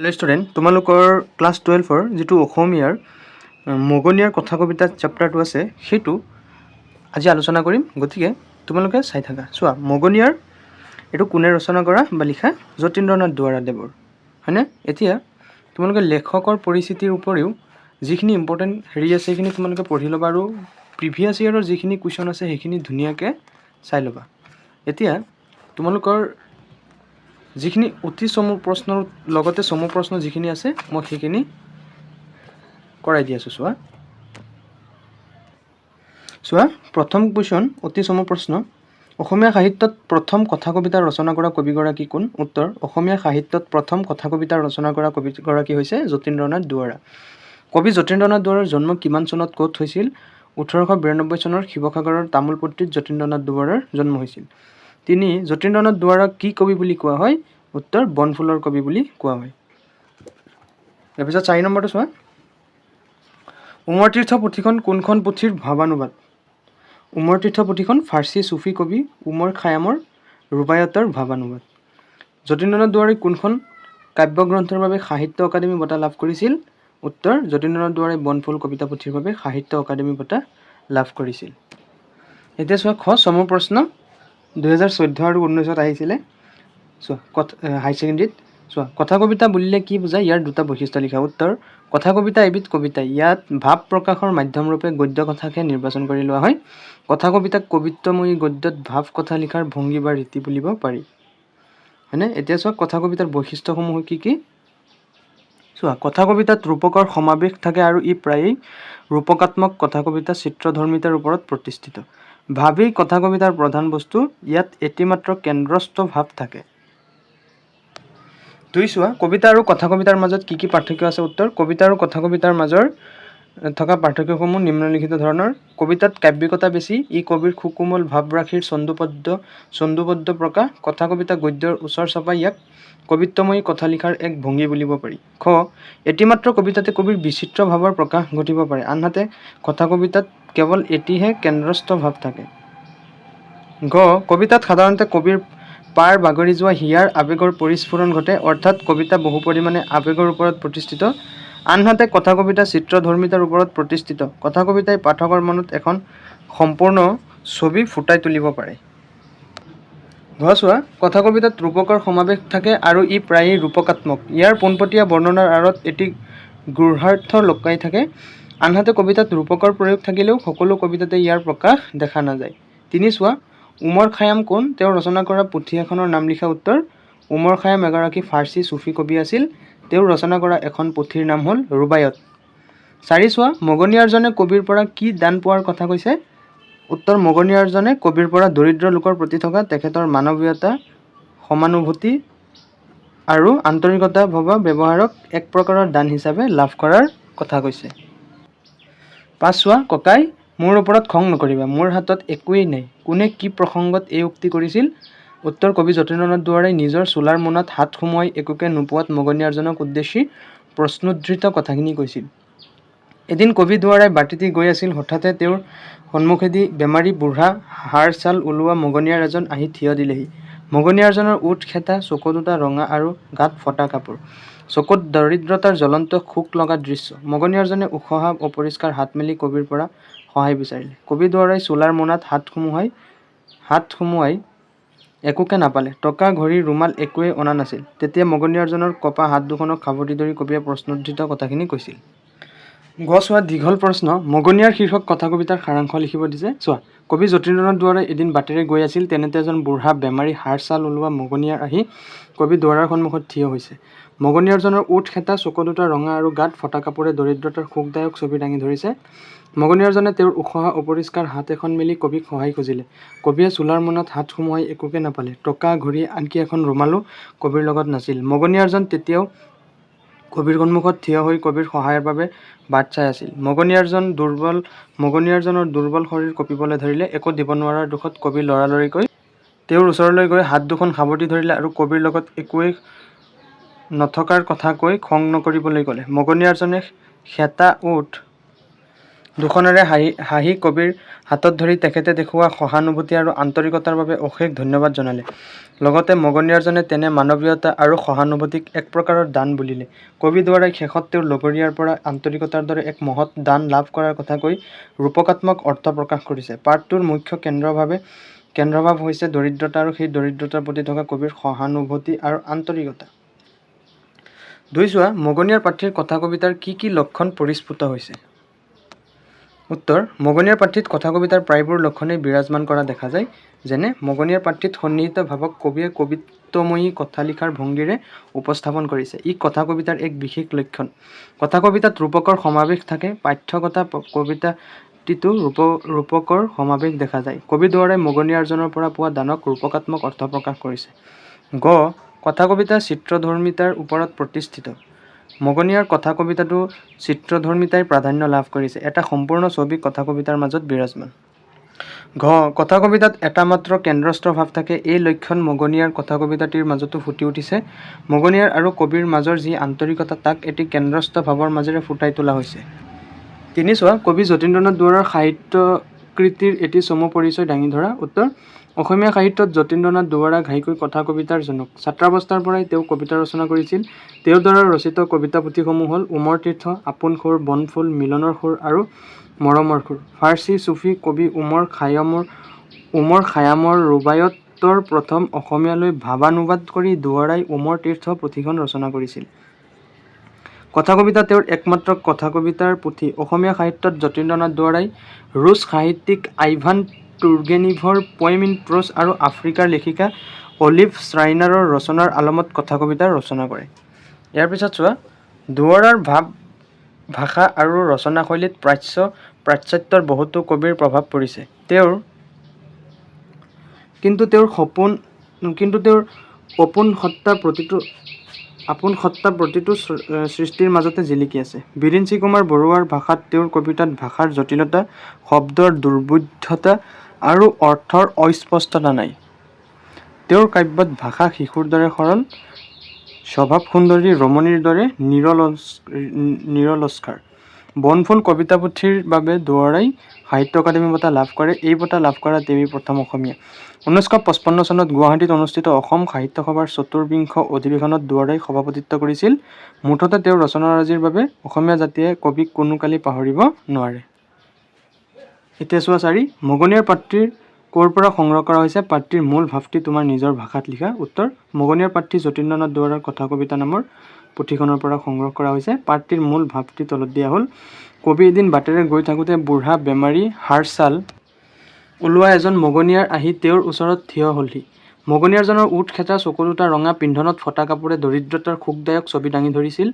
Hello' student, তোমালোকৰ class 12ৰ যিটো অসমীয়াৰ মগনিয়াৰ কথা কবিতা চেপ্টাৰটো আছে সেইটো আজি আলোচনা কৰিম। গতিকে তোমালোকে চাই থাকা। চোৱা, মগনিয়াৰ এইটো কোনে ৰচনা কৰা বা লিখা? যতীন্দ্ৰনাথ দুৱৰাদেৱৰ, হয়নে? এতিয়া তোমালোকে লেখকৰ পৰিচিতিৰ উপৰিও যিখিনি ইম্পৰ্টেণ্ট আছে সেইখিনি তোমালোকে পঢ়ি ল'বা আৰু প্ৰিভিয়াছ ইয়েৰৰ যিখিনি কুৱেশ্যন আছে সেইখিনি ধুনীয়াকৈ চাই ল'বা। এতিয়া তোমালোকৰ যিখিনি অতি চমু প্ৰশ্নৰ লগতে চমু প্ৰশ্ন যিখিনি আছে মই সেইখিনি কৰাই দি আছোঁ। চোৱা, প্ৰথম কুৱেশ্যন, অতি চমু প্ৰশ্ন। অসমীয়া সাহিত্যত প্ৰথম কথা কবিতা ৰচনা কৰা কবিগৰাকী কোন? উত্তৰ: অসমীয়া সাহিত্যত প্ৰথম কথা কবিতা ৰচনা কৰা কবিগৰাকী হৈছে যতীন্দ্ৰনাথ দুৱৰা। কবি যতীন্দ্ৰনাথ দুৱৰাৰ জন্ম কিমান চনত ক'ত হৈছিল? 1892 চনৰ শিৱসাগৰৰ তামোলপট্টিত যতীন্দ্ৰনাথ দুৱৰাৰ জন্ম হৈছিল। যতীন্দ্ৰনাথ দুৱৰাক কি কবি বুলি কোৱা হয়? উত্তৰ: বনফুলৰ কবি বুলি কোৱা হয়। তাৰপিছত 4 নম্বৰটো চোৱা, উমৰ তীৰ্থ পুথিখন কোনখন পুথিৰ ভাৱানুবাদ? উমৰ তীৰ্থ পুথিখন ফাৰ্চী চুফী কবি উমৰ খায়ামৰ ৰুবায়তৰ ভাৱানুবাদ। যতীন্দ্ৰনাথ দুৱৰাই কোনখন কাব্যগ্ৰন্থৰ বাবে সাহিত্য অকাডেমী বঁটা লাভ কৰিছিল? উত্তৰ: যতীন্দ্ৰনাথ দুৱৰাই বনফুল কবিতা পুথিৰ বাবে সাহিত্য অকাডেমী বঁটা লাভ কৰিছিল। এতিয়া চোৱা, চমু প্ৰশ্ন 2014 আৰু 2019 আহিছিলে। চোৱা, হাই ছেকেণ্ডেৰীত। চোৱা, কথা কবিতা বুলিলে কি বুজায়? ইয়াৰ দুটা বৈশিষ্ট্য লিখা। উত্তৰ: কথা কবিতা এবিধ কবিতা। ইয়াত ভাৱ প্ৰকাশৰ মাধ্যমৰূপে গদ্য কথাকে নিৰ্বাচন কৰি লোৱা হয়। কথা কবিতাক কবিত্বময়ী গদ্যত ভাৱ কথা লিখাৰ ভংগী বা ৰীতি বুলিব পাৰি, হয়নে? এতিয়া চোৱা, কথা কবিতাৰ বৈশিষ্ট্যসমূহ কি কি? চোৱা, কথা কবিতাত ৰূপকৰ সমাৱেশ থাকে আৰু ই প্ৰায়েই ৰূপকাত্মক কথা কবিতা চিত্ৰধৰ্মিতাৰ ওপৰত প্ৰতিষ্ঠিত। ভাৱেই কথা কবিতাৰ প্ৰধান বস্তু। ইয়াত এটিমাত্ৰ কেন্দ্ৰস্থ ভাৱ থাকে। 2 চোৱা, কবিতা আৰু কথা কবিতাৰ মাজত কি কি পাৰ্থক্য আছে? উত্তৰ: কবিতা আৰু কথা কবিতাৰ মাজৰ থকা পাৰ্থক্যসমূহ নিম্নলিখিত ধৰণৰ। কবিতাত কাব্যিকতা বেছি। ই কবিৰ সুকোমল ভাৱৰাশিৰ ছন্দোবদ্ধ প্ৰকাশ। কথা কবিতা গদ্যৰ ওচৰ চপাই ইয়াক কবিত্বময়ী কথা লিখাৰ এক ভংগী বুলিব পাৰি। এটিমাত্ৰ কবিতাতে কবিৰ বিচিত্ৰ ভাৱৰ প্ৰকাশ ঘটিব পাৰে, আনহাতে কথা কবিতাত কেৱল এটিহে কেন্দ্ৰস্থ ভাৱ থাকে। কবিতাত সাধাৰণতে কবিৰ পাৰ বাগৰি যোৱা হিয়াৰ আৱেগৰ পৰিস্ফুৰণ ঘটে, অৰ্থাৎ কবিতা বহু পৰিমাণে আৱেগৰ ওপৰত প্ৰতিষ্ঠিত, আনহাতে কথা কবিতা চিত্ৰধৰ্মিতাৰ ওপৰত প্ৰতিষ্ঠিত। কথা কবিতাই পাঠকৰ মনত এখন সম্পূৰ্ণ ছবি ফুটাই তুলিব পাৰে। চোৱা, কথা কবিতাত ৰূপকৰ সমাৱেশ থাকে আৰু ই প্ৰায়েই ৰূপকাত্মক। ইয়াৰ পোনপটীয়া বৰ্ণনাৰ আঁৰত এটি গূঢ়াৰ্থ লুকাই থাকে, আনহাতে কবিতাত ৰূপকৰ প্ৰয়োগ থাকিলেও সকলো কবিতাতে ইয়াৰ প্ৰকাশ দেখা নাযায়। 3 চোৱা, উমৰ খায়াম কোন? তেওঁ ৰচনা কৰা পুথি এখনৰ নাম লিখা। উত্তৰ: উমৰ খায়াম এগৰাকী ফাৰ্চী চুফী কবি আছিল। তেওঁ ৰচনা কৰা এখন পুথিৰ নাম হ'ল ৰুবায়ত। 4 চোৱা, মগনিয়াৰজনে কবিৰ পৰা কি দান পোৱাৰ কথা কৈছে? উত্তৰ: মগনিয়াৰজনে কবিৰ পৰা দৰিদ্ৰ লোকৰ প্ৰতি থকা তেখেতৰ মানৱীয়তা, সমানুভূতি আৰু আন্তৰিকতা ভবা ব্যৱহাৰক এক প্ৰকাৰৰ দান হিচাপে লাভ কৰাৰ কথা কৈছে। 5 চোৱা, ককাই, মোৰ ওপৰত খং নকৰিবা, মোৰ হাতত একোৱেই নাই। কোনে কি প্ৰসংগত এই উক্তি কৰিছিল? উত্তৰ: কবি যতীন্দ্ৰনাথ দুৱৰাই নিজৰ চোলাৰ মোনাত হাত সুমুৱাই একোকে নোপোৱাত মগনিয়াৰজনক উদ্দেশ্যি প্ৰশ্নোদ্ধৃত কথাখিনি কৈছিল। এদিন কবি দুৱৰাই বাটেদি গৈ আছিল। হঠাতে তেওঁৰ সন্মুখেদি বেমাৰী বুঢ়া হাড় ছাল ওলোৱা মগনিয়াৰ এজন আহি থিয় দিলেহি। মগনিয়াৰজনৰ ওঠ খেটা, চকু দুটা ৰঙা আৰু গাত ফটা কাপোৰ, চকুত দৰিদ্ৰতাৰ জ্বলন্ত শোক লগা দৃশ্য। মগনিয়াৰজনে উখহা অপৰিষ্কাৰ হাত মেলি কবিৰ পৰা সহায় বিচাৰিলে। কবি দুৱৰাই চোলাৰ মোনাত হাত সুমুৱাই একোকে নাপালে। টকা, ঘড়ী, ৰুমাল একোৱেই অনা নাছিল। তেতিয়া মগনিয়াৰজনৰ কঁপা হাত দুখনক সাৱটি ধৰি কবিয়ে প্ৰশ্নোদ্ধৃত কথাখিনি কৈছিল। চোৱা, দীঘল প্ৰশ্ন। মগনিয়াৰ শীৰ্ষক কথা কবিতাৰ সাৰাংশ লিখিব দিছে। চোৱা, কবি যতীন্দ্ৰনাথ দুৱৰাই এদিন বাটেৰে গৈ আছিল। তেনেতে এজন বুঢ়া বেমাৰী হাড় ছাল ওলোৱা মগনিয়াৰ আহি কবি দুৱৰাৰ সন্মুখত থিয় হৈছে। মগনিয়াৰজনৰ ওঠ খেটা, চকু দুটা ৰঙা আৰু গাত ফটা কাপোৰে দৰিদ্ৰতাৰ শোকদায়ক ছবি দাঙি ধৰিছে। মগনিয়াৰজনে তেওঁৰ উখহা অপৰিষ্কাৰ হাত এখন মেলি কবিক সহায় খুজিলে। কবিয়ে চোলাৰ মোনাত হাত সুমুৱাই একোকে নাপালে। টকা, ঘড়ী, আনকি এখন ৰুমালো কবিৰ লগত নাছিল। মগনিয়াৰজন তেতিয়াও কবিৰ সন্মুখত থিয় হৈ কবিৰ সহায়ৰ বাবে বাট চাই আছিল। মগনিয়াৰজনৰ দুৰ্বল শৰীৰ কঁপিবলৈ ধৰিলে। একো দিব নোৱাৰাৰ দুখত কবি লৰালৰিকৈ তেওঁৰ ওচৰলৈ গৈ হাত দুখন সাৱটি ধৰিলে আৰু কবিৰ লগত একোৱেই নথকাৰ কথা কৈ খং নকৰিবলৈ ক'লে। মগনিয়াৰজনে খেটা ওঠ দুখনেৰে হাঁহি কবিৰ হাতত ধৰি তেখেতে দেখুওৱা সহানুভূতি আৰু আন্তৰিকতাৰ বাবে অশেষ ধন্যবাদ জনালে। লগতে মগনিয়াৰজনে তেনে মানৱীয়তা আৰু সহানুভূতিক এক প্ৰকাৰৰ দান বুলিলে। কবি দুৱাৰাই শেষত তেওঁৰ লগৰীয়াৰ পৰা আন্তৰিকতাৰ দৰে এক মহৎ দান লাভ কৰাৰ কথা কৈ ৰূপকাত্মক অৰ্থ প্ৰকাশ কৰিছে। পাঠটোৰ মুখ্য কেন্দ্ৰভাৱ হৈছে দৰিদ্ৰতা আৰু সেই দৰিদ্ৰতাৰ প্ৰতি থকা কবিৰ সহানুভূতি আৰু আন্তৰিকতা। ২ চোৱা, মগনিয়াৰ পাঠীৰ কথা কবিতাৰ কি লক্ষণ পৰিস্ফুট হৈছে? উত্তৰ: মগনিয়াৰ পাঠীত কথা কবিতাৰ প্ৰায়বোৰ লক্ষণেই বিৰাজমান কৰা দেখা যায়। যেনে মগনিয়াৰ পাঠীত সন্নিহিত ভাৱক কবিয়ে কবিত্বময়ী কথা লিখাৰ ভংগীৰে উপস্থাপন কৰিছে। ই কথা কবিতাৰ এক বিশেষ লক্ষণ। কথা কবিতাত ৰূপকৰ সমাৱেশ থাকে। পাঠ্যকথা কবিতাটিতো ৰূপকৰ সমাৱেশ দেখা যায়। কবি দুৱাৰাই মগনিয়াৰজনৰ পৰা পোৱা দানক ৰূপকাত্মক অৰ্থ প্ৰকাশ কৰিছে। গ. কথা কবিতা চিত্ৰধৰ্মিতাৰ ওপৰত প্ৰতিষ্ঠিত। মগনিয়াৰ কথা কবিতাতো চিত্ৰধৰ্মিতাই প্ৰাধান্য লাভ কৰিছে। এটা সম্পূৰ্ণ ছবি কথা কবিতাৰ মাজত বিৰাজমান। ঘ. কথা কবিতাত এটা মাত্ৰ কেন্দ্ৰস্থ ভাৱ থাকে। এই লক্ষণ মগনিয়াৰ কথা কবিতাটিৰ মাজতো ফুটি উঠিছে। মগনিয়াৰ আৰু কবিৰ মাজৰ যি আন্তৰিকতা তাক এটি কেন্দ্ৰস্থ ভাৱৰ মাজেৰে ফুটাই তোলা হৈছে। ৩ চোৱা, কবি যতীন্দ্ৰনাথ দুৱৰাৰ সাহিত্যকৃতিৰ এটি চমু পৰিচয় দাঙি ধৰা। উত্তৰ: অসমীয়া সাহিত্যত যতীন্দ্ৰনাথ দুৱৰা ঘাইকৈ কথা কবিতাৰ জনক। ছাত্ৰাৱস্থাৰ পৰাই তেওঁ কবিতা ৰচনা কৰিছিল। তেওঁৰ দ্বাৰা ৰচিত কবিতা পুথিসমূহ হ'ল উমৰ তীৰ্থ, আপোন সুৰ, বনফুল, মিলনৰ সুৰ আৰু মৰমৰ সুৰ। ফাৰ্চী চুফী কবি উমৰ খায়ামৰ ৰুবায়তৰ প্ৰথম অসমীয়ালৈ ভাৱানুবাদ কৰি দুৱৰাই উমৰ তীৰ্থ পুথিখন ৰচনা কৰিছিল। কথা কবিতা তেওঁৰ একমাত্ৰ কথা কবিতাৰ পুথি। অসমীয়া সাহিত্যত যতীন্দ্ৰনাথ দুৱৰাই ৰুছ সাহিত্যিক আইভান তুৰ্গেনিভৰ পয়েম ইন প্ৰ'জ আৰু আফ্ৰিকাৰ লেখিকা অলিভ শ্ৰাইনাৰৰ ৰচনাৰ আলমত কথা কবিতা ৰচনা কৰে। ইয়াৰ পিছত চোৱা, দুৱৰাৰ ভাষা আৰু ৰচনাশৈলীত পাশ্চাত্যৰ বহুতো কবিৰ প্ৰভাৱ পৰিছে। কিন্তু তেওঁৰ আপোন সত্তা প্ৰতিটো সৃষ্টিৰ মাজতে জিলিকি আছে। বিৰিঞ্চি কুমাৰ বৰুৱাৰ ভাষাত তেওঁৰ কবিতাত ভাষাৰ জটিলতা, শব্দৰ দুৰ্বোধ্যতা আৰু অৰ্থৰ অস্পষ্টতা নাই। তেওঁৰ কাব্যত ভাষা শিশুৰ দৰে সৰল, স্বভাৱ সুন্দৰী ৰমণীৰ দৰে নিৰলস্কাৰ। বনফুল কবিতা পুথিৰ বাবে দুৱৰাই সাহিত্য অকাডেমি বঁটা লাভ কৰে। এই বঁটা লাভ কৰা তেওঁই প্ৰথম অসমীয়া। 1955 চনত গুৱাহাটীত অনুষ্ঠিত অসম সাহিত্য সভাৰ ৪ৰ্থ অধিৱেশনত দুৱৰাই সভাপতিত্ব কৰিছিল। মুঠতে তেওঁৰ ৰচনাৰাজিৰ বাবে অসমীয়া জাতিয়ে কবিক কোনো কালি পাহৰিব নোৱাৰে। এতিয়া চোৱা ৪, মগনিয়াৰ পাঠটি ক'ৰ পৰা সংগ্ৰহ কৰা হৈছে? পাঠটিৰ মূল ভাৱটি তোমাৰ নিজৰ ভাষাত লিখা। উত্তৰ: মগনিয়াৰ পাঠটি যতীন্দ্ৰনাথ দুৱৰাৰ কথা কবিতা নামৰ পুথিখনৰ পৰা সংগ্ৰহ কৰা হৈছে। পাঠটিৰ মূল ভাৱটি তলত দিয়া হ'ল: কবি এদিন বাটেৰে গৈ থাকোঁতে বুঢ়া বেমাৰী হাড় ছাল ওলোৱা এজন মগনিয়াৰ আহি তেওঁৰ ওচৰত থিয় হ'লহি। মগনিয়াৰজনৰ ওঠ খেঁচা, চকু দুটা ৰঙা, পিন্ধনত ফটা কাপোৰে দৰিদ্ৰতাৰ শোকদায়ক ছবি দাঙি ধৰিছিল।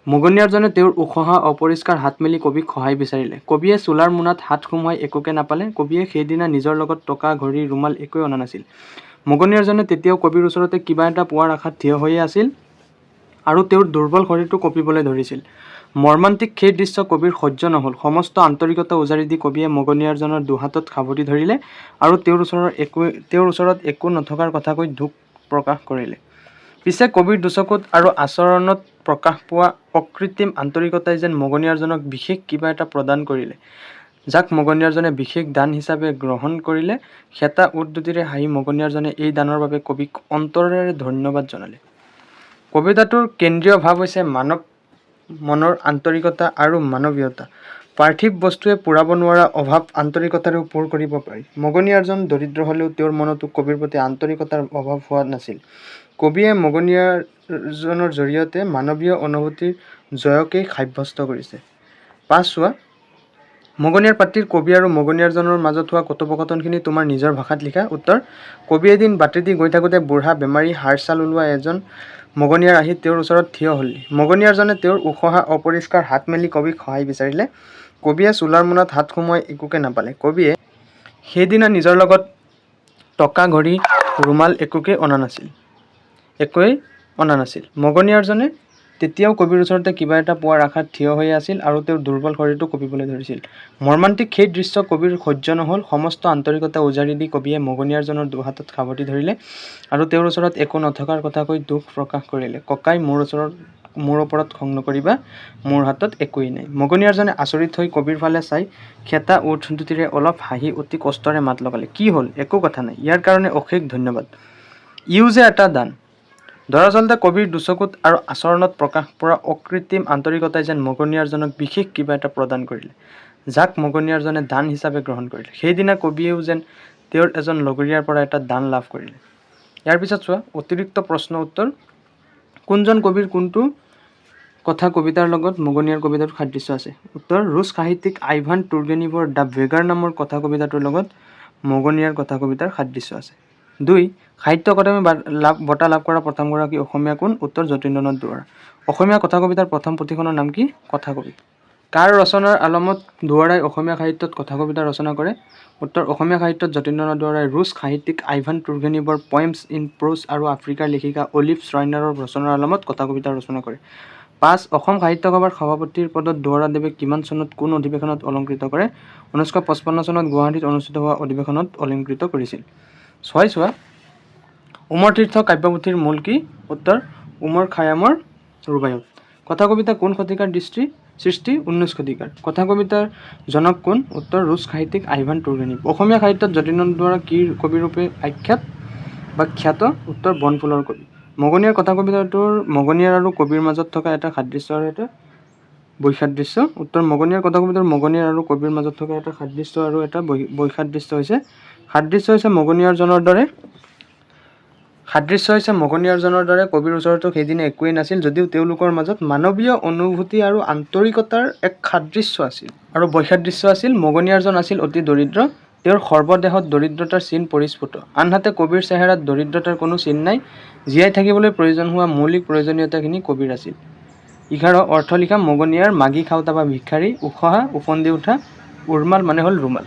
মগনিয়াৰজনে তেওঁৰ উখহা অপৰিষ্কাৰ হাত মেলি কবিক সহায় বিচাৰিলে। কবিয়ে চোলাৰ মোনাত হাত সুমুৱাই একোকে নাপালে। কবিয়ে সেইদিনা নিজৰ লগত টকা, ঘড়ী, ৰুমাল একোৱে অনা নাছিল। মগনিয়াৰজনে তেতিয়াও কবিৰ ওচৰতে কিবা এটা পোৱাৰ আশাত থিয় হৈয়ে আছিল আৰু তেওঁৰ দুৰ্বল শৰীৰটো কঁপিবলৈ ধৰিছিল। মৰ্মান্তিক সেই দৃশ্য কবিৰ সহ্য নহ'ল। সমস্ত আন্তৰিকতা উজাৰি দি কবিয়ে মগনিয়াৰজনৰ দুহাতত সাৱটি ধৰিলে আৰু তেওঁৰ ওচৰত একো নথকাৰ কথা কৈ দুখ প্ৰকাশ কৰিলে। পিছে কবিৰ দুচকুত আৰু আচৰণত প্ৰকাশ পোৱা অকৃত্ৰিম আন্তৰিকতাই যেন মগনিয়াৰজনক বিশেষ কিবা এটা প্ৰদান কৰিলে, যাক মগনিয়াৰজনে বিশেষ দান হিচাপে গ্ৰহণ কৰিলে। শেঁতা ওঠ দুটিৰে হাঁহি মগনিয়াৰজনে এই দানৰ বাবে কবিক অন্তৰেৰে ধন্যবাদ জনালে। কবিতাটোৰ কেন্দ্ৰীয় ভাৱ হৈছে মানৱ মনৰ আন্তৰিকতা আৰু মানৱীয়তা। পাৰ্থিৱ বস্তুৱে পূৰাব নোৱাৰা অভাৱ আন্তৰিকতাৰেও পূৰ কৰিব পাৰি। মগনিয়াৰজন দৰিদ্ৰ হ'লেও তেওঁৰ মনতো কবিৰ প্ৰতি আন্তৰিকতাৰ অভাৱ হোৱা নাছিল। কবিয়ে মগনিয়াৰজনৰ জৰিয়তে মানৱীয় অনুভূতিৰ জয়কেই সাব্যস্ত কৰিছে। ৫ চোৱা, মগনিয়াৰ পাঠটিৰ কবি আৰু মগনিয়াৰজনৰ মাজত হোৱা কথোপকথনখিনি তোমাৰ নিজৰ ভাষাত লিখা। উত্তৰ: কবি এদিন বাটেদি গৈ থাকোঁতে বুঢ়া বেমাৰী হাড় ছাল ওলোৱা এজন মগনিয়াৰ আহি তেওঁৰ ওচৰত থিয় হ'লহি। মগনিয়াৰজনে তেওঁৰ উখহা অপৰিষ্কাৰ হাত মেলি কবিক সহায় বিচাৰিলে। কবিয়ে চোলাৰ মোনাত হাত সুমুৱাই একোকে নাপালে। কবিয়ে সেইদিনা নিজৰ লগত টকা, ঘড়ী, ৰুমাল একোৱেই অনা নাছিল। মগনিয়াৰজনে তেতিয়াও কবিৰ ওচৰতে কিবা এটা পোৱাৰ আশাত থিয় হৈয়ে আছিল আৰু তেওঁৰ দুৰ্বল শৰীৰটো কঁপিবলৈ ধৰিছিল। মৰ্মান্তিক সেই দৃশ্য কবিৰ সহ্য নহ'ল। সমস্ত আন্তৰিকতা উজাৰি দি কবিয়ে মগনিয়াৰজনৰ দুহাতত সাৱটি ধৰিলে আৰু তেওঁৰ ওচৰত একো নথকাৰ কথা কৈ দুখ প্ৰকাশ কৰিলে। ককাই মোৰ ওচৰত মোৰ ওপৰত খং নকৰিবা, মোৰ হাতত একোৱেই নাই। মগনিয়াৰজনে আচৰিত হৈ কবিৰ ফালে চাই খেতা ওঠ দুটিৰে অলপ হাঁহি অতি কষ্টৰে মাত লগালে। কি হ'ল? একো কথা নাই। ইয়াৰ কাৰণে অশেষ ধন্যবাদ। ইও যে এটা দান। দৰাচলতে কবিৰ দুচকুত আৰু আচৰণত প্ৰকাশ পৰা অকৃত্ৰিম আন্তৰিকতাই যেন মগনিয়াৰজনক বিশেষ কিবা এটা প্ৰদান কৰিলে, যাক মগনিয়াৰজনে দান হিচাপে গ্ৰহণ কৰিলে। সেইদিনা কবিয়েও যেন তেওঁৰ এজন লগৰীয়াৰ পৰা এটা দান লাভ কৰিলে। ইয়াৰ পিছত চোৱা, অতিৰিক্ত প্ৰশ্ন উত্তৰ। কোনজন কবিৰ কোনটো কথা কবিতাৰ লগত মগনিয়াৰ কবিতাটোৰ সাদৃশ্য আছে? উত্তৰ, ৰুছ সাহিত্যিক আইভান তুৰ্গেনিভৰ দ্য বেগাৰ নামৰ কথা কবিতাটোৰ লগত মগনিয়াৰ কথা কবিতাৰ সাদৃশ্য আছে। 2. সাহিত্য একাডেমী বঁটা লাভ কৰা প্ৰথমগৰাকী অসমীয়া কোন? উত্তৰ, যতীন্দ্ৰনাথ দুৱৰা। অসমীয়া কথা কবিতাৰ প্ৰথম পুথিখনৰ নাম কি? কথা কবি। কাৰ ৰচনাৰ আলমত দুৱৰাই অসমীয়া সাহিত্যত কথা কবিতা ৰচনা কৰে? উত্তৰ, অসমীয়া সাহিত্যত যতীন্দ্ৰনাথ দুৱৰাই ৰুছ সাহিত্যিক আইভান তুৰ্গেনিভৰ পয়েমছ ইন প্ৰ'জ আৰু আফ্ৰিকাৰ লেখিকা অলিভ শ্ৰাইনাৰৰ ৰচনাৰ আলমত কথা কবিতা ৰচনা কৰে। 5. অসম সাহিত্য সভাৰ সভাপতিৰ পদত দুৱৰাদেৱে কিমান চনত কোন অধিৱেশনত অলংকৃত কৰে? 1955 চনত গুৱাহাটীত অনুষ্ঠিত হোৱা অধিৱেশনত অলংকৃত কৰিছিল। 6. চোৱা, উমৰ তীৰ্থ কাব্যপুথিৰ মূল কি? উত্তৰ, উমৰ খায়ামৰ ৰুবায়ত। কথা কবিতা কোন শতিকাৰ সৃষ্টি? 19 শতিকাৰ। কথা কবিতাৰ জনক কোন? উত্তৰ, ৰুছ সাহিত্যিক আইভান তুৰ্গেনিভ। অসমীয়া সাহিত্যত যতীন্দ্ৰনাথ দুৱৰা কি কবিৰূপে আখ্যাত বা খ্যাত? উত্তৰ, বনফুলৰ কবি। মগনিয়াৰ কথা কবিতাটোৰ মগনিয়াৰ আৰু কবিৰ মাজত থকা এটা সাদৃশ্য আৰু এটা বৈসাদৃশ্য। উত্তৰ, মগনিয়াৰ কথা কবিতাৰ মগনিয়াৰ আৰু কবিৰ মাজত থকা এটা সাদৃশ্য আৰু এটা বৈসাদৃশ্য হৈছে মগনিয়াৰজনৰ দৰে কবিৰ ওচৰতো সেইদিনা একোৱেই নাছিল, যদিও তেওঁলোকৰ মাজত মানৱীয় অনুভূতি আৰু আন্তৰিকতাৰ এক সাদৃশ্য আছিল আৰু বৈসাদৃশ্য আছিল। মগনিয়াৰজন আছিল অতি দৰিদ্ৰ, তেওঁৰ সৰ্বদেহত দৰিদ্ৰতাৰ চিন পৰিস্ফুট। আনহাতে কবিৰ চেহেৰাত দৰিদ্ৰতাৰ কোনো চিন নাই। জীয়াই থাকিবলৈ প্ৰয়োজন হোৱা মৌলিক প্ৰয়োজনীয়তাখিনি কবিৰ আছিল। 11. অৰ্থ লিখা। মগনিয়াৰ মাগী খাওঁতা বা ভিক্ষাৰী, উখহা, ওফন্দি উঠা, উৰ্মাল মানে হ'ল ৰুমাল।